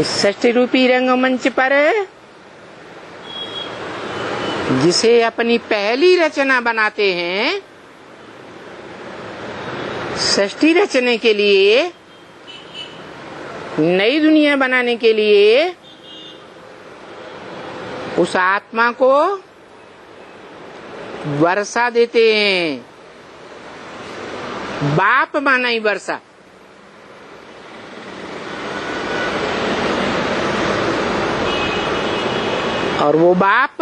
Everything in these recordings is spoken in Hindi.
इस सृष्टि रूपी रंगमंच पर जिसे अपनी पहली रचना बनाते हैं, सृष्टि रचने के लिए, नई दुनिया बनाने के लिए उस आत्मा को वर्षा देते हैं। बाप माना ही वर्षा। और वो बाप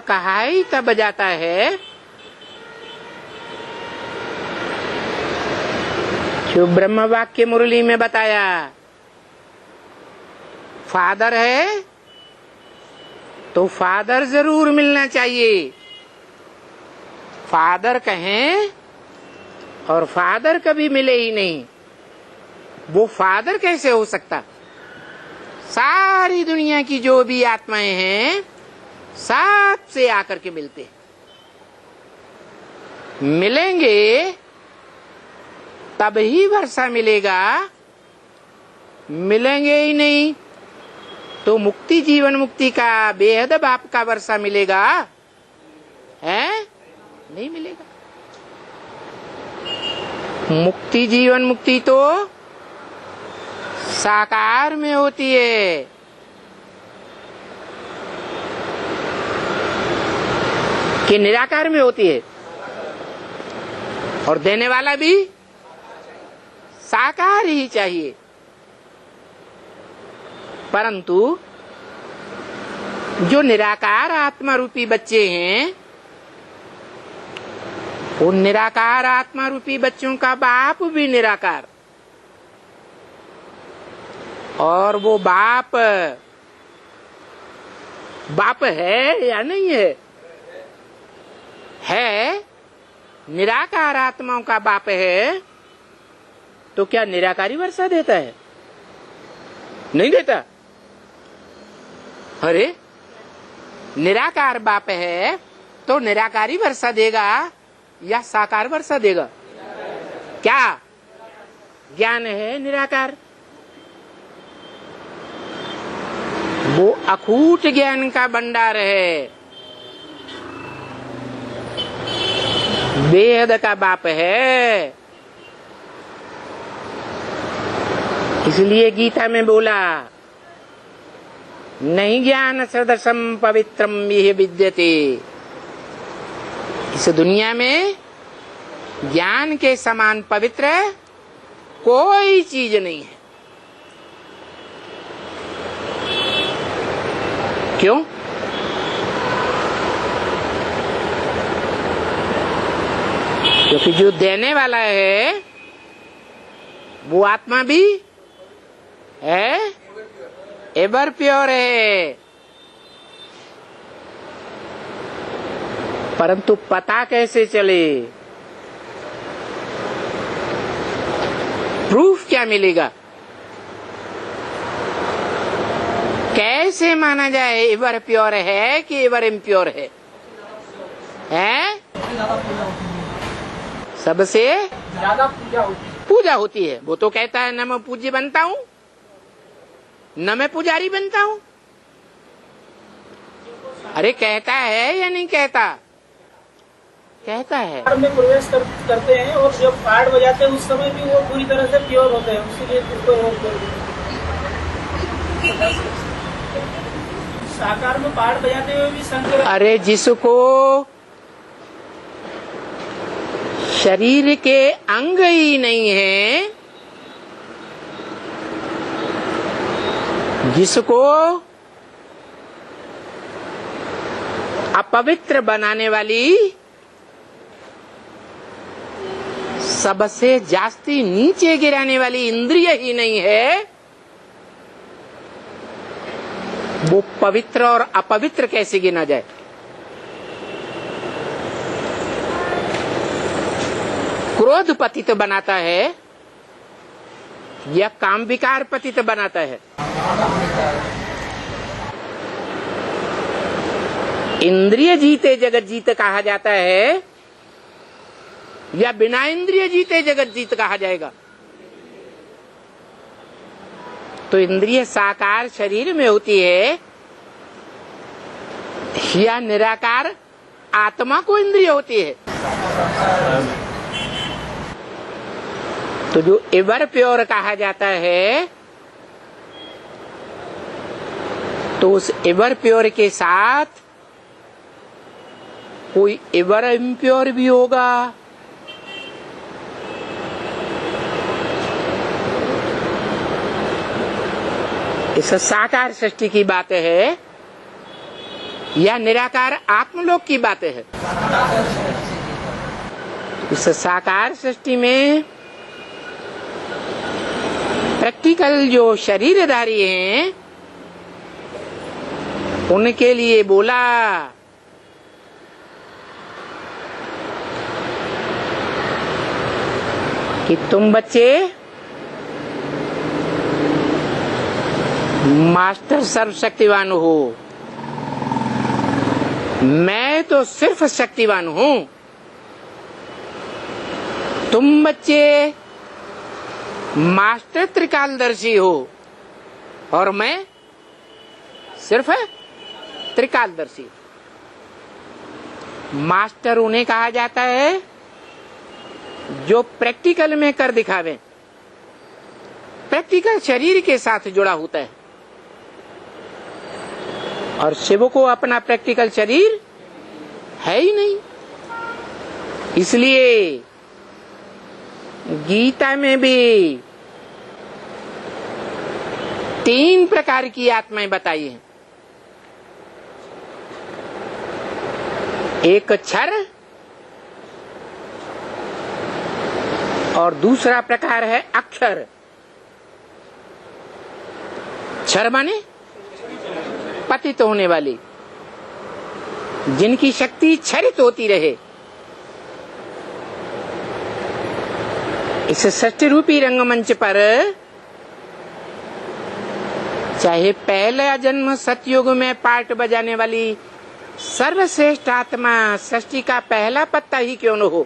कहा ही तब जाता है जो ब्रह्म वाक्य मुरली में बताया। फादर है तो फादर जरूर मिलना चाहिए। फादर कहें और फादर कभी मिले ही नहीं, वो फादर कैसे हो सकता? सारी दुनिया की जो भी आत्माएं हैं साथ से आकर के मिलते हैं। मिलेंगे तब ही वर्षा मिलेगा, मिलेंगे ही नहीं तो मुक्ति, जीवन मुक्ति का, बेहद बाप का वर्षा मिलेगा है? नहीं मिलेगा। मुक्ति, जीवन मुक्ति तो साकार में होती है। कि निराकार में होती है। और देने वाला भी साकार ही चाहिए। परंतु जो निराकार आत्मा रूपी बच्चे हैं, उन निराकार आत्मा रूपी बच्चों का बाप भी निराकार। और वो बाप है या नहीं है? है। निराकार आत्माओं का बाप है तो क्या निराकारी वर्षा देता है? नहीं देता। अरे निराकार बाप है तो निराकारी वर्षा देगा या साकार वर्षा देगा? क्या ज्ञान है निराकार? वो अखूट ज्ञान का भंडार है, बेहद का बाप है। इसलिए गीता में बोला, नहीं ज्ञान सदृशम पवित्रम यह विद्यते। इस दुनिया में ज्ञान के समान पवित्र कोई चीज नहीं है। क्यों? क्योंकि जो देने वाला है वो आत्मा भी है, एवर प्योर है। परंतु पता कैसे चले? प्रूफ क्या मिलेगा? कैसे माना जाए एवर प्योर है कि एवर इम्प्योर है? सबसे ज्यादा पूजा होती है। वो तो कहता है न मैं पूज्य बनता हूँ न मैं पुजारी बनता हूँ। अरे कहता है या नहीं कहता? कहता है। में प्रवेश करते हैं और जब पाठ बजाते हैं उस समय भी वो पूरी तरह से प्योर होते हैं, इसीलिए उसको साकार में पाठ बजाते हुए भी संत। अरे जिसको शरीर के अंग ही नहीं है, जिसको अपवित्र बनाने वाली सबसे जास्ती नीचे गिराने वाली इंद्रिय ही नहीं है, वो पवित्र और अपवित्र कैसे गिना जाए? क्रोध पतित बनाता है या काम विकार पतित बनाता है? इंद्रिय जीते जगत जीत कहा जाता है या बिना इंद्रिय जीते जगत जीत कहा जाएगा? तो इंद्रिय साकार शरीर में होती है या निराकार आत्मा को इंद्रिय होती है? तो जो एवर प्योर कहा जाता है, तो उस एवर प्योर के साथ कोई एवर इम्प्योर भी होगा। इस साकार सृष्टि की बात है या निराकार आत्मलोक की बात है? इस साकार सृष्टि में प्रैक्टिकल जो शरीरधारी हैं उनके लिए बोला कि तुम बच्चे मास्टर सर्वशक्तिवान हो, मैं तो सिर्फ शक्तिवान हूं। तुम बच्चे मास्टर त्रिकालदर्शी हो और मैं सिर्फ त्रिकालदर्शी। मास्टर उन्हें कहा जाता है जो प्रैक्टिकल में कर दिखावे, प्रैक्टिकल शरीर के साथ जुड़ा होता है। और शिव को अपना प्रैक्टिकल शरीर है ही नहीं, इसलिए गीता में भी 3 प्रकार की आत्माएं बताई हैं। एक क्षर और दूसरा प्रकार है अक्षर। क्षर माने पतित होने वाली, जिनकी शक्ति क्षरित होती रहे। इस सृष्टि रूपी रंगमंच पर चाहे पहला जन्म सतयुग में पार्ट बजाने वाली सर्वश्रेष्ठ आत्मा सृष्टि का पहला पत्ता ही क्यों न हो,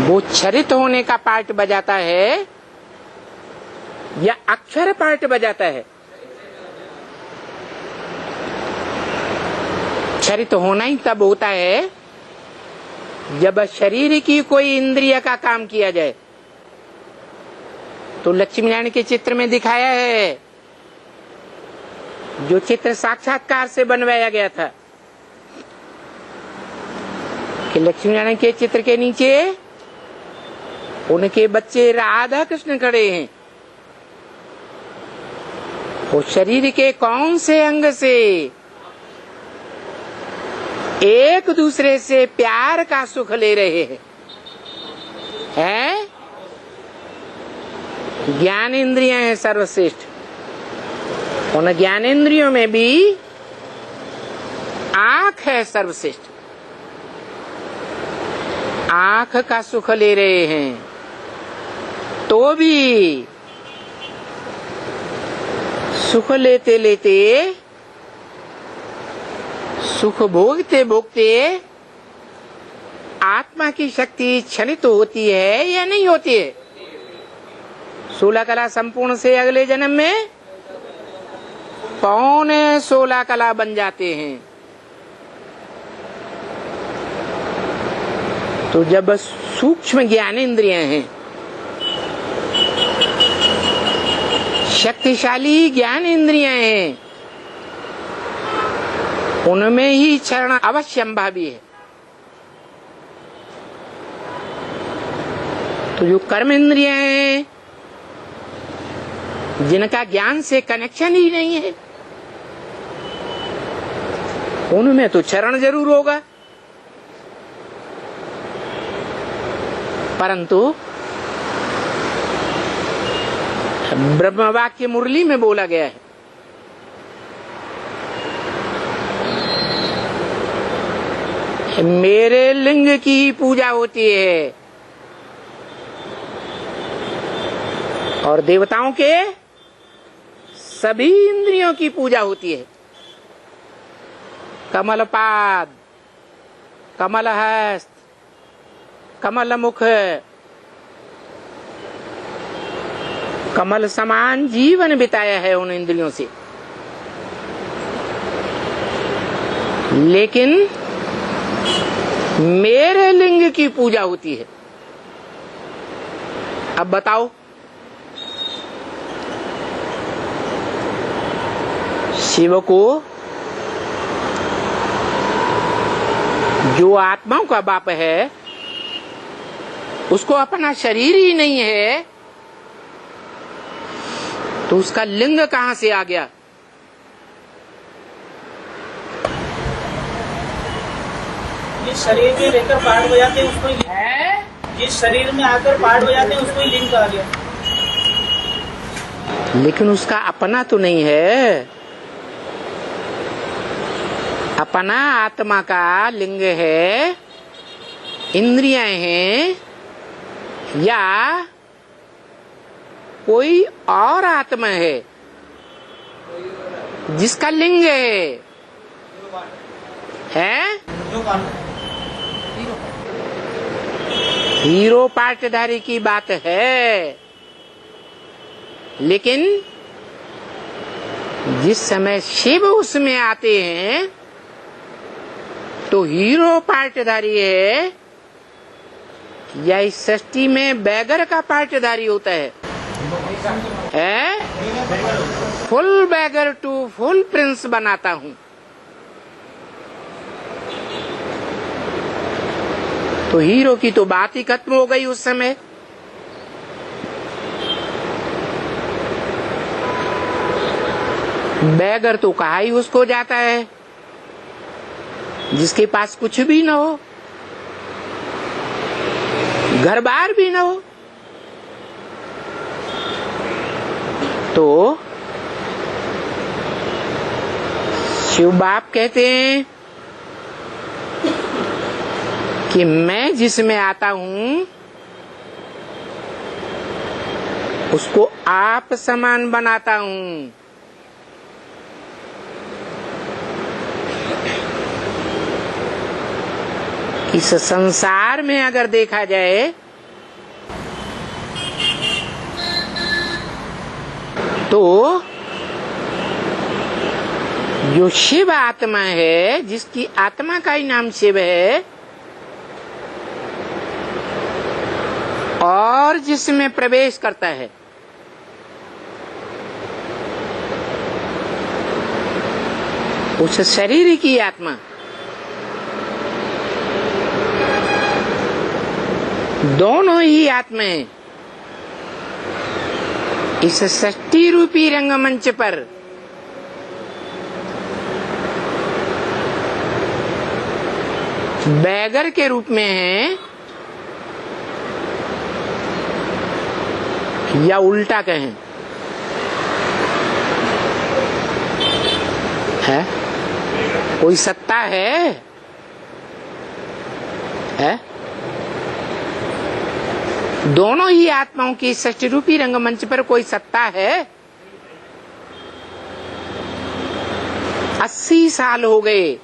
वो क्षरित होने का पार्ट बजाता है या अक्षर पार्ट बजाता है? क्षरित होना ही तब होता है जब शरीर की कोई इंद्रिय का काम किया जाए। तो लक्ष्मी नारायण के चित्र में दिखाया है, जो चित्र साक्षात्कार से बनवाया गया था, कि लक्ष्मी नारायण के चित्र के नीचे उनके बच्चे राधा कृष्ण खड़े हैं। वो शरीर के कौन से अंग से एक दूसरे से प्यार का सुख ले रहे हैं? ज्ञान इंद्रियां हैं सर्वश्रेष्ठ। उन ज्ञानेंद्रियों में भी आंख है सर्वश्रेष्ठ। आंख का सुख ले रहे हैं तो भी सुख लेते लेते, सुख भोगते भोगते आत्मा की शक्ति क्षणित होती है या नहीं होती है? 16 कला संपूर्ण से अगले जन्म में 16 कला बन जाते हैं। तो जब सूक्ष्म ज्ञानेंद्रियां हैं, शक्तिशाली ज्ञान इंद्रियां हैं, उनमें ही क्षरण अवश्यंभावी है। तो जो कर्म इंद्रियां हैं, जिनका ज्ञान से कनेक्शन ही नहीं है, उनमें तो क्षरण जरूर होगा। परंतु ब्रह्मवाक्य मुरली में बोला गया है, मेरे लिंग की ही पूजा होती है और देवताओं के सभी इंद्रियों की पूजा होती है। कमलपाद, कमलहस्त, कमलमुख, कमल समान जीवन बिताया है उन इंद्रियों से, लेकिन मेरे लिंग की पूजा होती है। अब बताओ, शिव को जो आत्माओं का बाप है उसको अपना शरीर ही नहीं है, तो उसका लिंग कहां से आ गया? जिस शरीर में रहकर पाठ बजाते हैं उसको ही, जिस शरीर में आकर पाठ बजाते हैं उसको ही लिंग कहा गया। लेकिन उसका अपना तो नहीं है। अपना आत्मा का लिंग है, इंद्रियां हैं, या कोई और आत्मा है जिसका लिंग है? हीरो पाटधारी की बात है, लेकिन जिस समय शिव उसमें आते हैं तो हीरो पाटधारी है, या इस सृष्टि में बैगर का पाटधारी होता है? Full beggar to full prince बनाता हूं। तो हीरो की तो बात ही खत्म हो गई उस समय। बैगर तो कहा ही उसको जाता है जिसके पास कुछ भी न हो, घर बार भी न हो। तो शिव बाप कहते हैं कि मैं जिसमें आता हूं उसको आप समान बनाता हूं। इस संसार में अगर देखा जाए तो जो शिव आत्मा है, जिसकी आत्मा का ही नाम शिव है, और जिसमें प्रवेश करता है, उस शरीर की आत्मा दोनों ही आत्माएं इस सृष्टि रूपी रंगमंच पर बैगर के रूप में हैं, या उल्टा कहें, है कोई सत्ता है? दोनों ही आत्माओं की सृष्टि रूपी रंगमंच पर कोई सत्ता है? 80 साल हो गए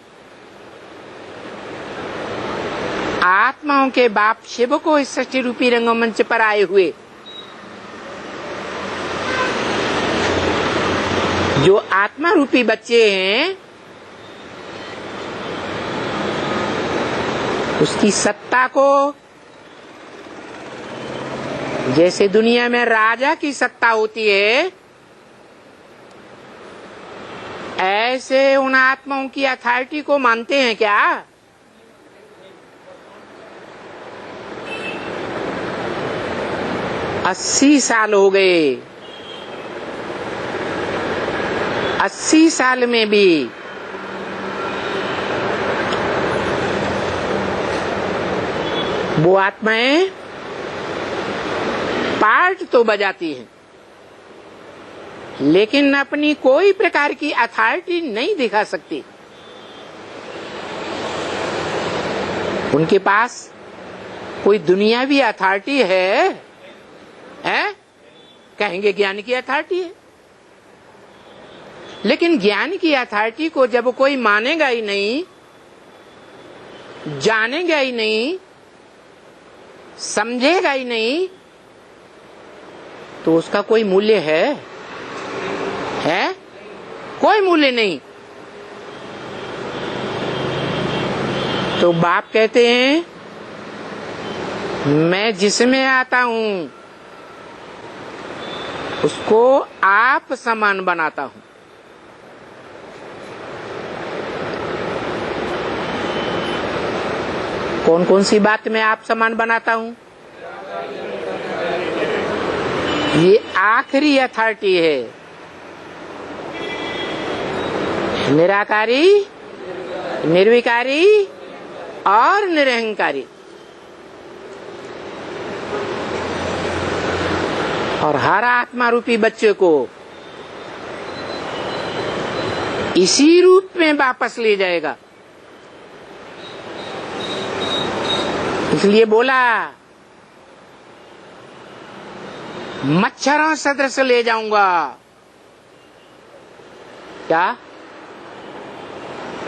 आत्माओं के बाप शिव को इस सृष्टि रूपी रंगमंच पर आए हुए। जो आत्मा रूपी बच्चे हैं उसकी सत्ता को, जैसे दुनिया में राजा की सत्ता होती है, ऐसे उन आत्माओं की अथॉरिटी को मानते हैं क्या? अस्सी साल हो गए, 80 साल में भी वो आत्माएं पार्ट तो बजाती हैं, लेकिन अपनी कोई प्रकार की अथॉरिटी नहीं दिखा सकती। उनके पास कोई दुनियावी अथॉरिटी है? कहेंगे ज्ञान की अथॉरिटी है, लेकिन ज्ञान की अथॉरिटी को जब कोई मानेगा ही नहीं, जानेगा ही नहीं, समझेगा ही नहीं, तो उसका कोई मूल्य है? कोई मूल्य नहीं। तो बाप कहते हैं मैं जिसमें आता हूं उसको आप समान बनाता हूं। कौन कौन सी बात में आप समान बनाता हूं? ये आखिरी अथॉरिटी है। निराकारी, निर्विकारी और निरहंकारी। और हर आत्मा रूपी बच्चे को इसी रूप में वापस ले जाएगा। इसलिए बोला मच्छरों सदृश ले जाऊंगा। क्या?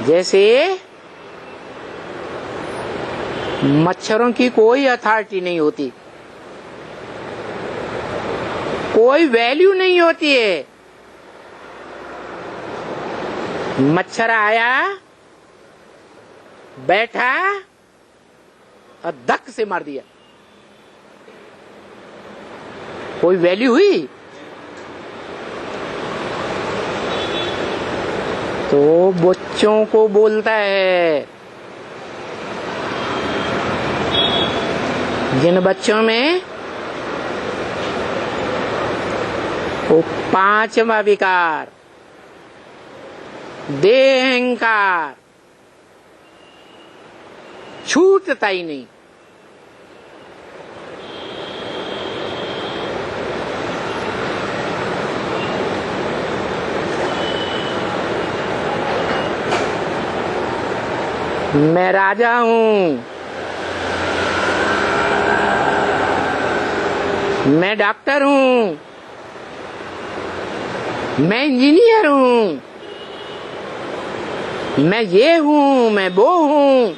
जैसे मच्छरों की कोई अथॉरिटी नहीं होती, कोई वैल्यू नहीं होती है। मच्छर आया, बैठा और धक से मार दिया, कोई वैल्यू हुई? तो बच्चों को बोलता है, जिन बच्चों में वो पांचवा विकार देह अहंकार छूटता ही नहीं, मैं राजा हूं, मैं डॉक्टर हूं, मैं इंजीनियर हूं, मैं ये हूं, मैं वो हूं।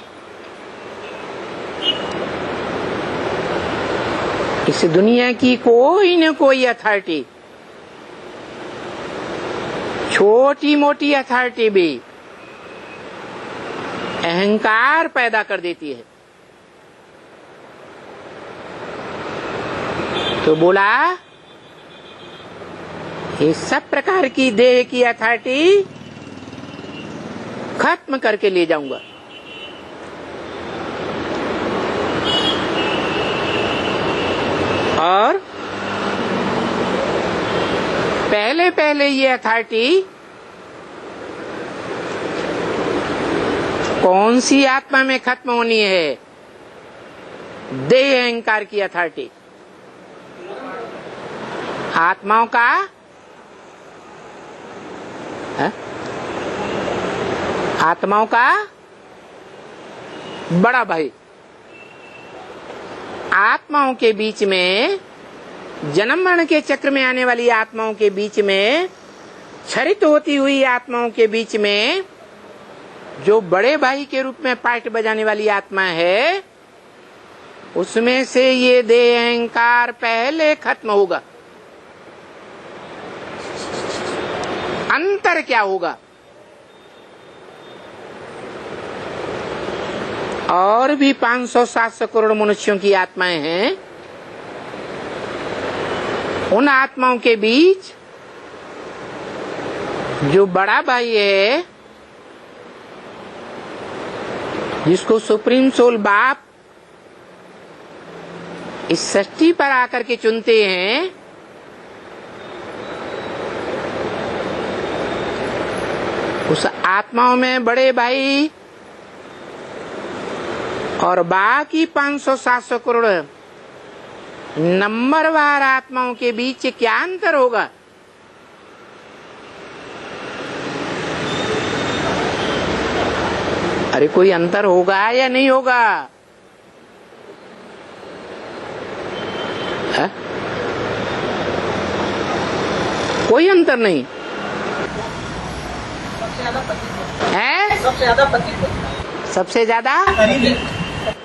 इस दुनिया की कोई न कोई अथॉरिटी, छोटी मोटी अथॉरिटी भी अहंकार पैदा कर देती है। तो बोला ये सब प्रकार की देह की अथॉरिटी खत्म करके ले जाऊंगा। और पहले पहले ये अथॉरिटी कौन सी आत्मा में खत्म होनी है? देह अहंकार की अथॉरिटी। आत्माओं का है? आत्माओं का बड़ा भाई। आत्माओं के बीच में, जन्म मरण के चक्र में आने वाली आत्माओं के बीच में, क्षरित होती हुई आत्माओं के बीच में जो बड़े भाई के रूप में पार्ट बजाने वाली आत्मा है, उसमें से ये देह अहंकार पहले खत्म होगा। अंतर क्या होगा? और भी 500-700 करोड़ मनुष्यों की आत्माएं हैं। उन आत्माओं के बीच जो बड़ा भाई है, जिसको सुप्रीम सोल बाप इस सृष्टि पर आकर के चुनते हैं, उस आत्माओं में बड़े भाई और बाकी 500-700 करोड़ नंबरवार आत्माओं के बीच क्या अंतर होगा? अरे कोई अंतर होगा या नहीं होगा? है? कोई अंतर नहीं है। सबसे ज्यादा पतित, सबसे ज्यादा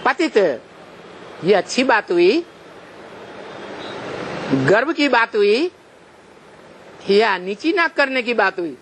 पतित। ये अच्छी बात हुई। गर्व की बात हुई या नीची नाक करने की बात हुई?